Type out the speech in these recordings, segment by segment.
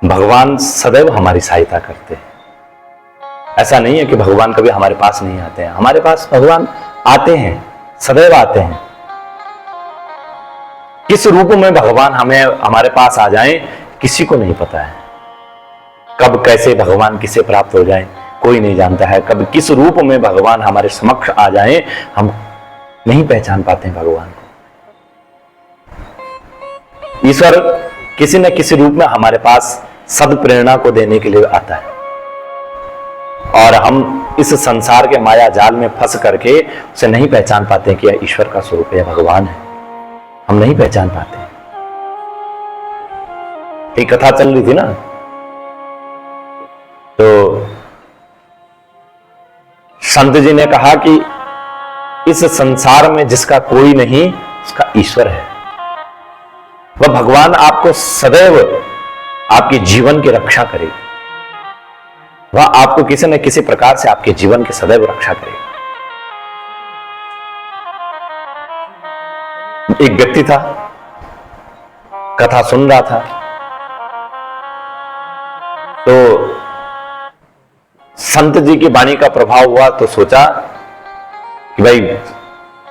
भगवान सदैव हमारी सहायता करते हैं। ऐसा नहीं है कि भगवान कभी हमारे पास नहीं आते हैं, हमारे पास भगवान आते हैं, सदैव आते हैं। किस रूप में भगवान हमारे पास आ जाएं किसी को नहीं पता है। कब कैसे भगवान किसे प्राप्त हो जाएं कोई नहीं जानता है। कब किस रूप में भगवान हमारे समक्ष आ जाएं हम नहीं पहचान पाते हैं भगवान को। ईश्वर किसी न किसी रूप में हमारे पास सद्प्रेरणा को देने के लिए आता है और हम इस संसार के माया जाल में फंस करके उसे नहीं पहचान पाते कि यह ईश्वर का स्वरूप है, भगवान है। हम नहीं पहचान पाते। एक कथा चल रही थी ना, तो संत जी ने कहा कि इस संसार में जिसका कोई नहीं उसका ईश्वर है। वह भगवान आपको सदैव आपके जीवन की रक्षा करेगा। वह आपको किसी न किसी प्रकार से आपके जीवन की सदैव रक्षा करेगा। एक व्यक्ति था, कथा सुन रहा था, तो संत जी की वाणी का प्रभाव हुआ तो सोचा कि भाई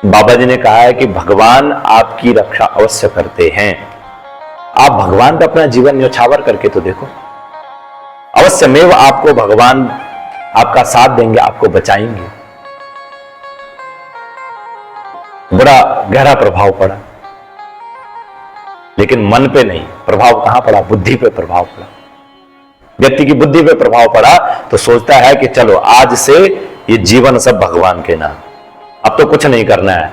बाबा जी ने कहा है कि भगवान आपकी रक्षा अवश्य करते हैं। आप भगवान का अपना जीवन न्योछावर करके तो देखो, अवश्यमेव आपको भगवान आपका साथ देंगे, आपको बचाएंगे। बड़ा गहरा प्रभाव पड़ा, लेकिन मन पे नहीं, प्रभाव कहां पड़ा? बुद्धि पे प्रभाव पड़ा। व्यक्ति की बुद्धि पे प्रभाव पड़ा तो सोचता है कि चलो आज से ये जीवन सब भगवान के नाम, अब तो कुछ नहीं करना है।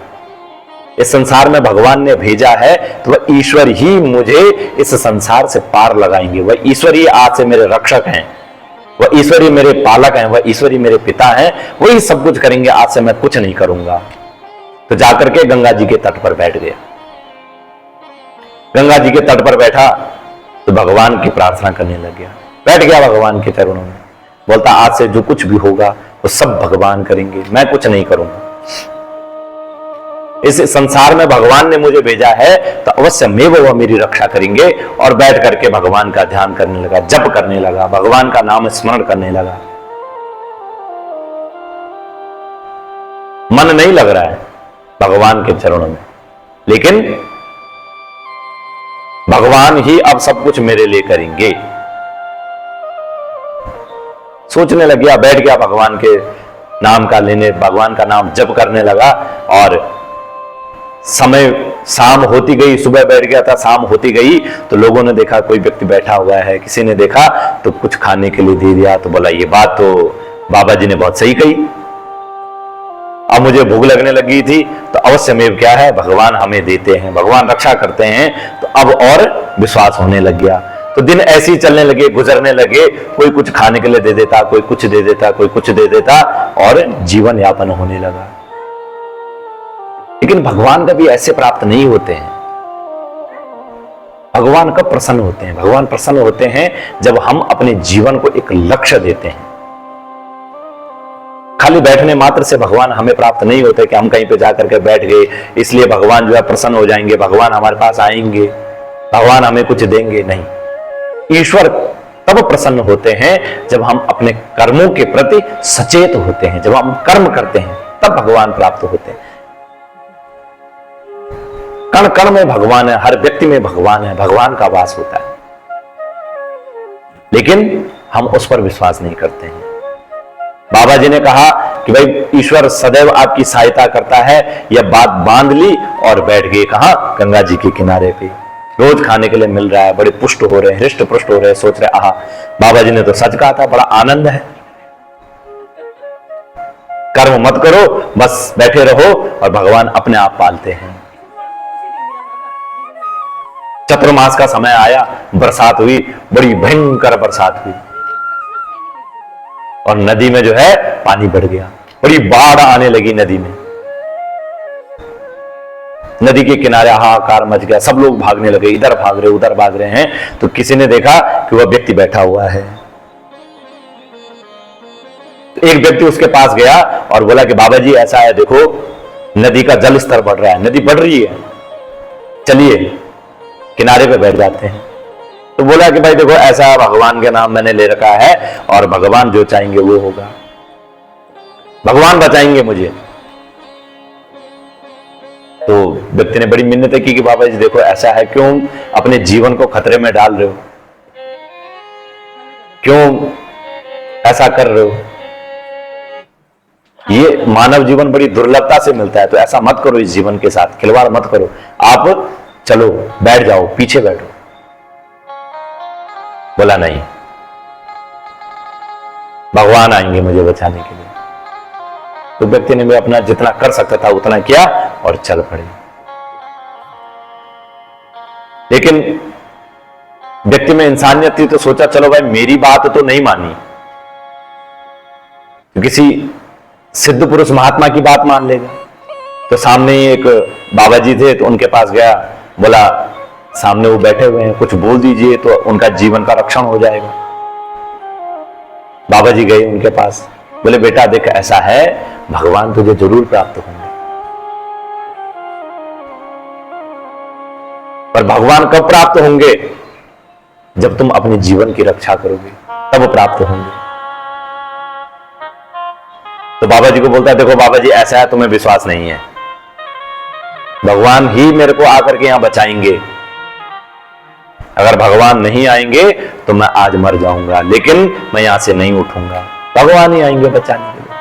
इस संसार में भगवान ने भेजा है तो वह ईश्वर ही मुझे इस संसार से पार लगाएंगे। वह ईश्वर ही आज से मेरे रक्षक हैं, वह ईश्वर ही मेरे पालक हैं, वह ईश्वर ही मेरे पिता हैं, वही सब कुछ करेंगे, आज से मैं कुछ नहीं करूंगा। तो जाकर के गंगा जी के तट पर बैठ गया। गंगा जी के तट पर बैठा तो भगवान की प्रार्थना करने लग गया। बैठ गया भगवान के चरणों में, बोलता आज से जो कुछ भी होगा वो सब भगवान करेंगे, मैं कुछ नहीं करूंगा। इस संसार में भगवान ने मुझे भेजा है तो अवश्य में वह मेरी रक्षा करेंगे। और बैठ करके भगवान का ध्यान करने लगा, जप करने लगा, भगवान का नाम स्मरण करने लगा। मन नहीं लग रहा है भगवान के चरणों में, लेकिन भगवान ही अब सब कुछ मेरे लिए करेंगे। सोचने लग गया, बैठ गया भगवान के नाम का लेने, भगवान का नाम जप करने लगा। और समय शाम होती गई, सुबह बैठ गया था, शाम होती गई तो लोगों ने देखा कोई व्यक्ति बैठा हुआ है, किसी ने देखा तो कुछ खाने के लिए दे दिया। तो बोला ये बात तो बाबा जी ने बहुत सही कही, अब मुझे भूख लगने लगी थी तो अवश्य में क्या है भगवान हमें देते हैं, भगवान रक्षा करते हैं। तो अब और विश्वास होने लग गया। तो दिन ऐसे ही चलने लगे, गुजरने लगे, कोई कुछ खाने के लिए दे देता, कोई कुछ दे देता, कोई कुछ दे देता, और जीवन यापन होने लगा। लेकिन भगवान कभी ऐसे प्राप्त नहीं होते हैं। भगवान कब प्रसन्न होते हैं? भगवान प्रसन्न होते हैं जब हम अपने जीवन को एक लक्ष्य देते हैं। खाली बैठने मात्र से भगवान हमें प्राप्त नहीं होते कि हम कहीं पे जाकर के बैठ गए इसलिए भगवान जो है प्रसन्न हो जाएंगे, भगवान हमारे पास आएंगे, भगवान हमें कुछ देंगे। नहीं, ईश्वर तब प्रसन्न होते हैं जब हम अपने कर्मों के प्रति सचेत होते हैं, जब हम कर्म करते हैं तब भगवान प्राप्त होते हैं। कण कण में भगवान है, हर व्यक्ति में भगवान है, भगवान का वास होता है, लेकिन हम उस पर विश्वास नहीं करते हैं। बाबा जी ने कहा कि भाई ईश्वर सदैव आपकी सहायता करता है, यह बात बांध ली और बैठ गए कहां? गंगा जी के किनारे पे। रोज खाने के लिए मिल रहा है, बड़े पुष्ट हो रहे हैं, हृष्ट पुष्ट हो रहे हैं, सोच रहे आहा बाबा जी ने तो सच कहा था, बड़ा आनंद है। कर्म मत करो, बस बैठे रहो और भगवान अपने आप पालते हैं। चतुर्मास का समय आया, बरसात हुई, बड़ी भयंकर बरसात हुई और नदी में जो है पानी बढ़ गया, बड़ी बाढ़ आने लगी नदी में। नदी के किनारे हाहाकार मच गया, सब लोग भागने लगे, इधर भाग रहे उधर भाग रहे हैं। तो किसी ने देखा कि वह व्यक्ति बैठा हुआ है। तो एक व्यक्ति उसके पास गया और बोला कि बाबा जी ऐसा है, देखो नदी का जल स्तर बढ़ रहा है, नदी बढ़ रही है, चलिए किनारे पे बैठ जाते हैं। तो तो बोला कि भाई देखो ऐसा भगवान के नाम मैंने ले रखा है और भगवान जो चाहेंगे वो होगा, भगवान बचाएंगे मुझे। तो व्यक्ति ने बड़ी मिन्नतें की कि बाबा जी देखो ऐसा है, क्यों अपने जीवन को खतरे में डाल रहे हो, क्यों ऐसा कर रहे हो, ये मानव जीवन बड़ी दुर्लभता से मिलता है, तो ऐसा मत करो, इस जीवन के साथ खिलवाड़ मत करो, आप चलो बैठ जाओ, पीछे बैठो। बोला नहीं, भगवान आएंगे मुझे बचाने के लिए। तो व्यक्ति ने भी अपना जितना कर सकता था उतना किया और चल पड़े। लेकिन व्यक्ति में इंसानियत थी तो सोचा चलो भाई मेरी बात तो नहीं मानी, तो किसी सिद्ध पुरुष महात्मा की बात मान लेगा। तो सामने ही एक बाबा जी थे, तो उनके पास गया, बोला सामने वो बैठे हुए हैं, कुछ बोल दीजिए तो उनका जीवन का रक्षण हो जाएगा। बाबा जी गए उनके पास, बोले बेटा देख ऐसा है, भगवान तुझे जरूर प्राप्त होंगे, पर भगवान कब प्राप्त होंगे, जब तुम अपने जीवन की रक्षा करोगे तब प्राप्त होंगे। तो बाबा जी को बोलता है देखो बाबा जी ऐसा है, तुम्हें विश्वास नहीं है, भगवान ही मेरे को आकर के यहां बचाएंगे, अगर भगवान नहीं आएंगे तो मैं आज मर जाऊंगा, लेकिन मैं यहां से नहीं उठूंगा, भगवान ही आएंगे बचाने के लिए।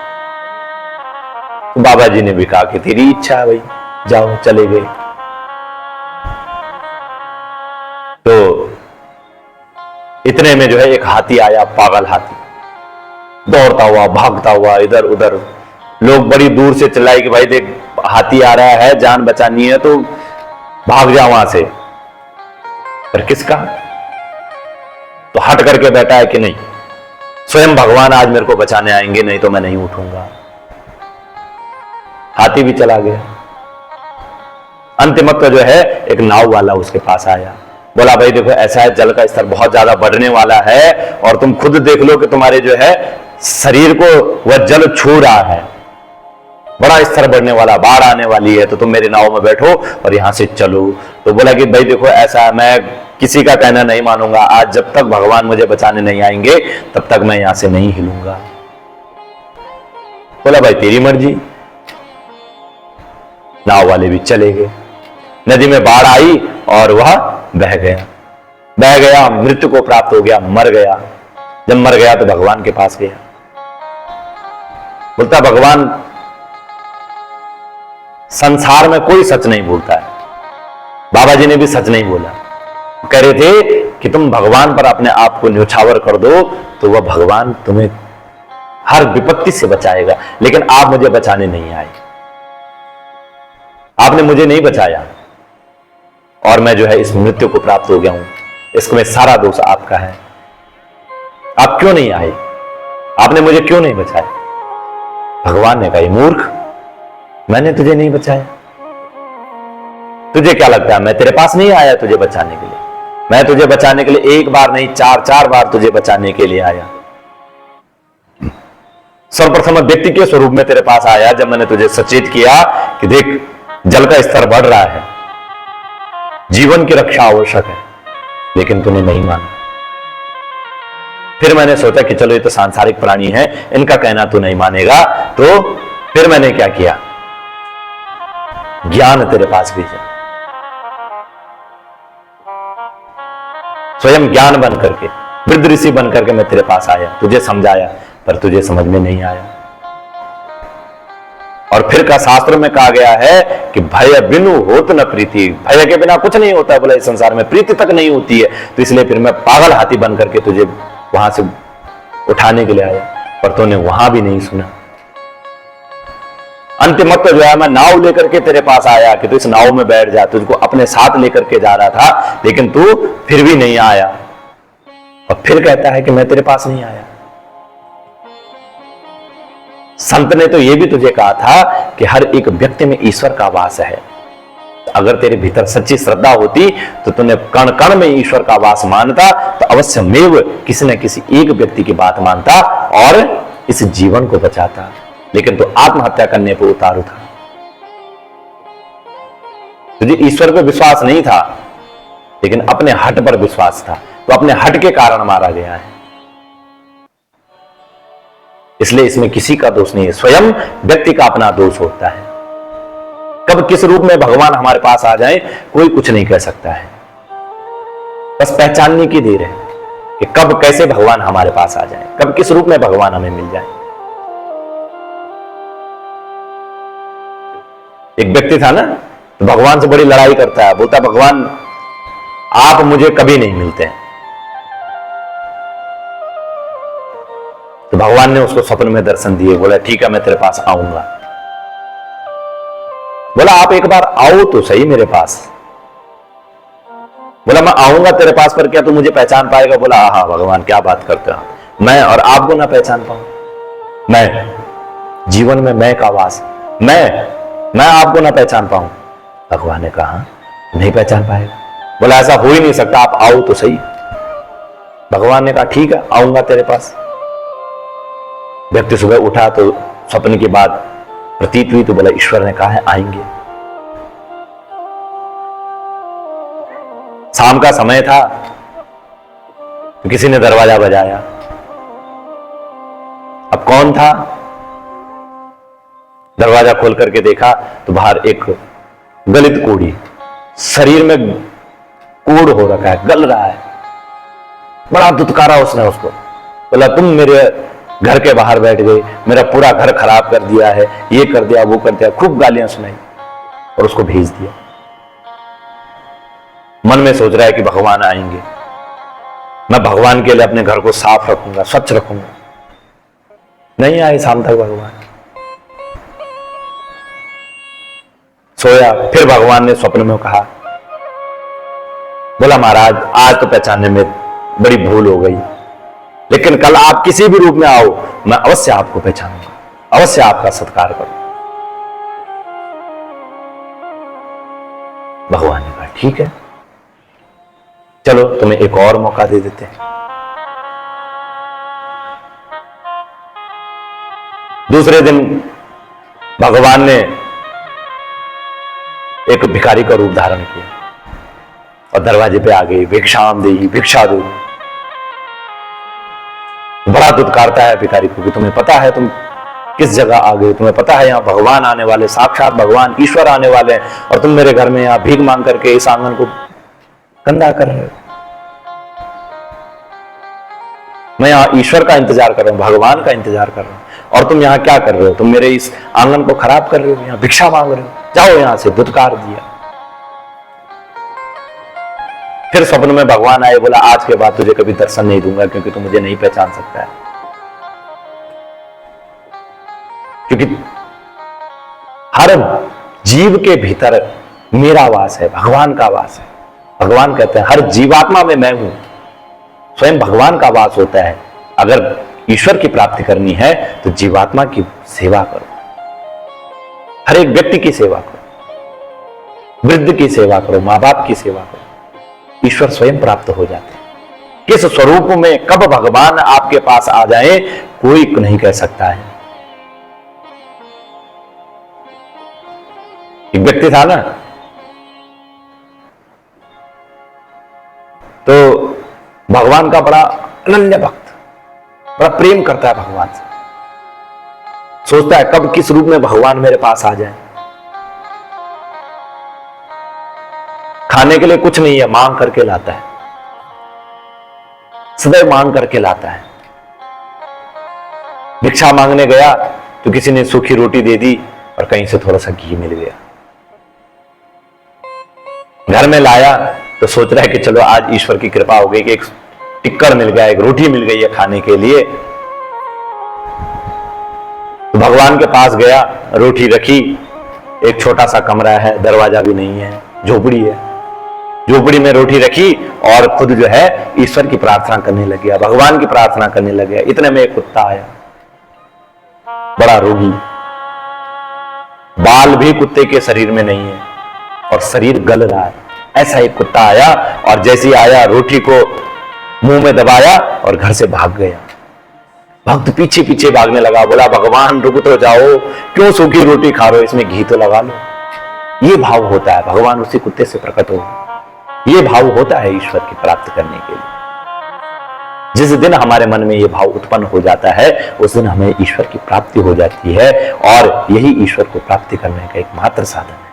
तो बाबा जी ने भी कहा कि तेरी इच्छा है भाई, जाओ, चले गए। तो इतने में जो है एक हाथी आया, पागल हाथी, दौड़ता हुआ भागता हुआ इधर उधर। लोग बड़ी दूर से चिल्लाए कि भाई देख हाथी आ रहा है, जान बचानी है तो भाग जा वहां से। पर किसका? तो हट करके बैठा है कि नहीं, स्वयं भगवान आज मेरे को बचाने आएंगे, नहीं तो मैं नहीं उठूंगा। हाथी भी चला गया। अंतिमत जो है एक नाव वाला उसके पास आया, बोला भाई देखो ऐसा है, जल का स्तर बहुत ज्यादा बढ़ने वाला है और तुम खुद देख लो कि तुम्हारे जो है शरीर को वह जल छू रहा है, बड़ा स्तर बढ़ने वाला, बाढ़ आने वाली है, तो तुम मेरे नाव में बैठो और यहां से चलो। तो बोला कि भाई देखो ऐसा, मैं किसी का कहना नहीं मानूंगा, आज जब तक भगवान मुझे बचाने नहीं आएंगे तब तक मैं यहां से नहीं हिलूंगा। बोला भाई तेरी मर्जी। नाव वाले भी चले गए। नदी में बाढ़ आई और वह बह गया, मृत्यु को प्राप्त हो गया, मर गया। जब मर गया तो भगवान के पास गया, बोलता भगवान संसार में कोई सच नहीं बोलता है। बाबा जी ने भी सच नहीं बोला, कह रहे थे कि तुम भगवान पर अपने आप को न्यौछावर कर दो तो वह भगवान तुम्हें हर विपत्ति से बचाएगा, लेकिन आप मुझे बचाने नहीं आए, आपने मुझे नहीं बचाया और मैं जो है इस मृत्यु को प्राप्त हो गया हूं, इसमें सारा दोष आपका है। आप क्यों नहीं आए, आपने मुझे क्यों नहीं बचाया? भगवान ने कहा मूर्ख, मैंने तुझे नहीं बचाया, तुझे क्या लगता है मैं तेरे पास नहीं आया तुझे बचाने के लिए? मैं तुझे बचाने के लिए एक बार नहीं, चार बार तुझे बचाने के लिए आया। सर्वप्रथम व्यक्ति के स्वरूप में तेरे पास आया जब मैंने तुझे सचेत किया कि देख जल का स्तर बढ़ रहा है, जीवन की रक्षा आवश्यक है, लेकिन तूने नहीं माना। फिर मैंने सोचा कि चलो ये तो सांसारिक प्राणी है, इनका कहना तू नहीं मानेगा, तो फिर मैंने क्या किया, ज्ञान तेरे पास भेजा, स्वयं ज्ञान बन करके, वृद्ध ऋषि बन करके मैं तेरे पास आया, तुझे समझाया, पर तुझे समझ में नहीं आया। और फिर का शास्त्र में कहा गया है कि भय बिनु होत न प्रीति, भय के बिना कुछ नहीं होता, बोला इस संसार में प्रीति तक नहीं होती है। तो इसलिए फिर मैं पागल हाथी बन करके तुझे वहां से उठाने के लिए आया, पर तूने वहां भी नहीं सुना। अंतिमत जो है मैं नाव लेकर के तेरे पास आया कि तू इस नाव में बैठ जा, तुझको अपने साथ लेकर के जा रहा था, लेकिन तू फिर भी नहीं आया। और फिर कहता है कि मैं तेरे पास नहीं आया। संत ने तो यह भी तुझे कहा था कि हर एक व्यक्ति में ईश्वर का वास है। अगर तेरे भीतर सच्ची श्रद्धा होती तो तूने कण कण में ईश्वर का वास मानता, तो अवश्य मेव किसी न किसी एक व्यक्ति की बात मानता और इस जीवन को बचाता। लेकिन तू आत्महत्या करने पर उतारू था, तुझे ईश्वर पर विश्वास नहीं था, लेकिन अपने हट पर विश्वास था, तो अपने हट के कारण मारा गया है। इसलिए इसमें किसी का दोष नहीं है, स्वयं व्यक्ति का अपना दोष होता है। कब किस रूप में भगवान हमारे पास आ जाए कोई कुछ नहीं कह सकता है, बस पहचानने की देर है कि कब कैसे भगवान हमारे पास आ जाए, कब किस रूप में भगवान हमें मिल जाए। एक व्यक्ति था ना, तो भगवान से बड़ी लड़ाई करता है, बोलता भगवान आप मुझे कभी नहीं मिलते हैं। तो भगवान ने उसको स्वप्न में दर्शन दिए, बोला ठीक है मैं तेरे पास आऊंगा। बोला आप एक बार आओ तो सही मेरे पास। बोला मैं आऊंगा तेरे पास पर क्या तू मुझे पहचान पाएगा? बोला हाँ भगवान क्या बात करते हो, मैं और आपको ना पहचान पाऊं? मैं जीवन में मैं का वास, मैं आपको ना पहचान पाऊं? भगवान ने कहा नहीं पहचान पाएगा। बोला ऐसा हो ही नहीं सकता, आप आओ तो सही। भगवान ने कहा ठीक है आऊंगा तेरे पास। व्यक्ति सुबह उठा तो स्वप्न की बात प्रतीत हुई, तो बोला ईश्वर ने कहा है आएंगे। शाम का समय था तो किसी ने दरवाजा बजाया। अब कौन था? दरवाजा खोल करके देखा तो बाहर एक गलित कोढ़ी, शरीर में कोढ़ हो रखा है, गल रहा है। बड़ा दुत्कारा उसने उसको, बोला तुम मेरे घर के बाहर बैठ गए, मेरा पूरा घर खराब कर दिया है, ये कर दिया वो कर दिया, खूब गालियां सुनाई और उसको भेज दिया। मन में सोच रहा है कि भगवान आएंगे, मैं भगवान के लिए अपने घर को साफ रखूंगा, स्वच्छ रखूंगा। नहीं आए शाम तक भगवान। सोया, फिर भगवान ने स्वप्न में कहा, बोला महाराज आज तो पहचानने में बड़ी भूल हो गई, लेकिन कल आप किसी भी रूप में आओ मैं अवश्य आपको पहचानूंगा, अवश्य आपका सत्कार करूंगा। भगवान ने कहा ठीक है चलो तुम्हें एक और मौका दे देते हैं। दूसरे दिन भगवान ने एक भिखारी का रूप धारण किया और दरवाजे पे आ गई, भिक्षाम देही, भिक्षा दो। बड़ा दुत्कारता है भिखारी को कि तुम्हें पता है तुम किस जगह आ गए, तुम्हें पता है यहाँ भगवान आने वाले, साक्षात भगवान ईश्वर आने वाले हैं, और तुम मेरे घर में यहाँ भीख मांग करके इस आंगन को गंदा कर रहे हो। मैं यहाँ ईश्वर का इंतजार कर रहा हूं, भगवान का इंतजार कर रहा हूं, और तुम यहाँ क्या कर रहे हो? तुम मेरे इस आंगन को खराब कर रहे हो, यहाँ भिक्षा मांग रहे हो, जाओ यहां से। दुत्कार दिया। फिर स्वप्न में भगवान आए, बोला आज के बाद तुझे कभी दर्शन नहीं दूंगा क्योंकि तू मुझे नहीं पहचान सकता है, क्योंकि हर जीव के भीतर मेरा वास है, भगवान का वास है। भगवान कहते हैं हर जीवात्मा में मैं हूं, स्वयं भगवान का वास होता है। अगर ईश्वर की प्राप्ति करनी है तो जीवात्मा की सेवा करो, हर एक व्यक्ति की सेवा करो, वृद्ध की सेवा करो, मां बाप की सेवा करो, ईश्वर स्वयं प्राप्त हो जाते हैं। किस स्वरूप में कब भगवान आपके पास आ जाए कोई नहीं कह सकता है। एक व्यक्ति था ना, तो भगवान का बड़ा अनन्य भक्त, बड़ा प्रेम करता है भगवान से, सोचता है कब किस रूप में भगवान मेरे पास आ जाए। खाने के लिए कुछ नहीं है, मांग करके लाता है, सदैव मांग करके लाता है। भिक्षा मांगने गया तो किसी ने सूखी रोटी दे दी और कहीं से थोड़ा सा घी मिल गया। घर में लाया तो सोच रहा है कि चलो आज ईश्वर की कृपा हो गई कि एक टिक्कर मिल गया, एक रोटी मिल गई है खाने के लिए। तो भगवान के पास गया, रोटी रखी, एक छोटा सा कमरा है, दरवाजा भी नहीं है, झोपड़ी है, झोपड़ी में रोटी रखी और खुद जो है ईश्वर की प्रार्थना करने लग गया, भगवान की प्रार्थना करने लग गया। इतने में एक कुत्ता आया, बड़ा रोगी, बाल भी कुत्ते के शरीर में नहीं है और शरीर गल रहा है। ऐसा एक कुत्ता आया और जैसे ही आया रोटी को मुंह में दबाया और घर से भाग गया। भक्त पीछे पीछे भागने लगा, बोला भगवान रुक तो जाओ, क्यों सूखी रोटी खा रहे हो, इसमें घी तो लगा लो। ये भाव होता है, भगवान उसी कुत्ते से प्रकट हो गए। ये भाव होता है ईश्वर की प्राप्त करने के लिए। जिस दिन हमारे मन में ये भाव उत्पन्न हो जाता है उस दिन हमें ईश्वर की प्राप्ति हो जाती है, और यही ईश्वर को प्राप्ति करने का एकमात्र साधन है।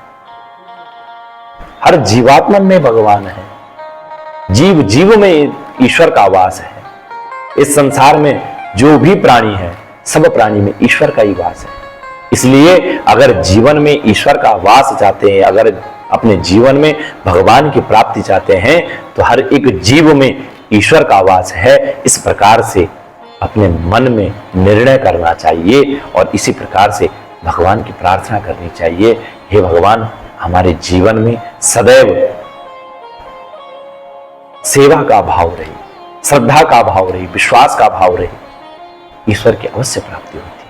हर जीवात्मा में भगवान है, जीव जीव में ईश्वर का वास है। इस संसार में जो भी प्राणी है सब प्राणी में ईश्वर का ही वास है। इसलिए अगर जीवन में ईश्वर का वास चाहते हैं, अगर अपने जीवन में भगवान की प्राप्ति चाहते हैं, तो हर एक जीव में ईश्वर का वास है। इस प्रकार से अपने मन में निर्णय करना चाहिए और इसी प्रकार से भगवान की प्रार्थना करनी चाहिए। हे भगवान, हमारे जीवन में सदैव सेवा का भाव रहे, श्रद्धा का भाव रहे, विश्वास का भाव रहे, ईश्वर की अवश्य प्राप्ति होती है।